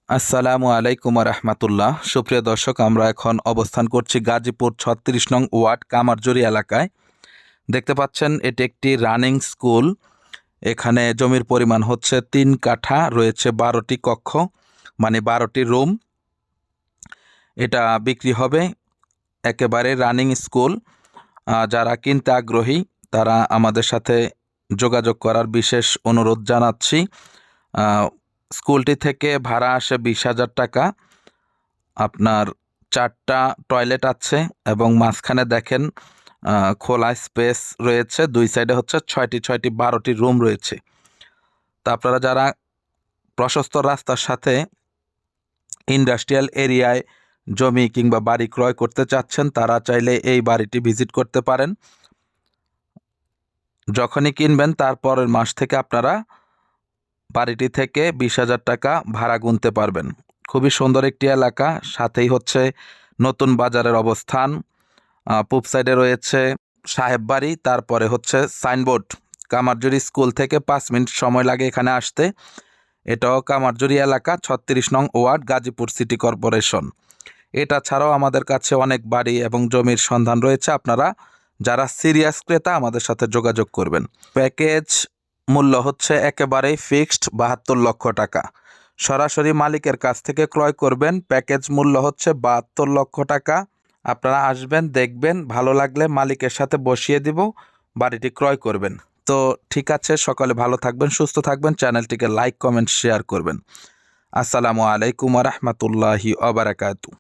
আসসালামু আলাইকুম রহমতুল্লাহ। সুপ্রিয় দর্শক, আমরা এখন অবস্থান করছি গাজীপুর ৩৬ নং ওয়ার্ড কামারজুরি এলাকায়। দেখতে পাচ্ছেন এটি একটি রানিং স্কুল। এখানে জমির পরিমাণ হচ্ছে ৩ কাঠা, রয়েছে ১২টি কক্ষ, মানে ১২টি রুম। এটা বিক্রি হবে, একেবারে রানিং স্কুল। যারা কিনতে আগ্রহী তারা আমাদের সাথে যোগাযোগ করার বিশেষ অনুরোধ জানাচ্ছি। স্কুলটি থেকে ভাড়া আসে ২০,০০০ টাকা। আপনার ৪টা টয়লেট আছে এবং মাঝখানে দেখেন খোলা স্পেস রয়েছে। ২ সাইডে হচ্ছে ৬টি ১২টি রুম রয়েছে। তা আপনারা যারা প্রশস্ত রাস্তার সাথে ইন্ডাস্ট্রিয়াল এরিয়ায় জমি কিংবা বাড়ি ক্রয় করতে চাচ্ছেন, তারা চাইলে এই বাড়িটি ভিজিট করতে পারেন। যখনই কিনবেন তারপরের মাস থেকে আপনারা বাড়িটি থেকে ২০,০০০ টাকা ভাড়া গুনতে পারবেন। খুবই সুন্দর একটি এলাকা, সাথেই হচ্ছে নতুন বাজারের অবস্থান। পূব সাইডে রয়েছে সাহেব বাড়ি, তারপরে হচ্ছে সাইনবোর্ড। কামারজুরি স্কুল থেকে ৫ মিনিট সময় লাগে এখানে আসতে। এটাও কামারজুরি এলাকা, ৩৬ নং ওয়ার্ড, গাজীপুর সিটি কর্পোরেশন। এটা ছাড়াও আমাদের কাছে অনেক বাড়ি এবং জমির সন্ধান রয়েছে। আপনারা যারা সিরিয়াস ক্রেতা আমাদের সাথে যোগাযোগ করবেন। প্যাকেজ মূল্য হচ্ছে একেবারেই ফিক্সড ৭২ লক্ষ টাকা। সরাসরি মালিকের কাছ থেকে ক্রয় করবেন। প্যাকেজ মূল্য হচ্ছে ৭২ লক্ষ টাকা। আপনারা আসবেন, দেখবেন, ভালো লাগলে মালিকের সাথে বসিয়ে দিব, বাড়িটি ক্রয় করবেন। তো ঠিক আছে, সকলে ভালো থাকবেন, সুস্থ থাকবেন, চ্যানেলটিকে লাইক, কমেন্ট, শেয়ার করবেন। আসসালামু আলাইকুম রহমতুল্লাহি ওয়া বারাকাতুহু।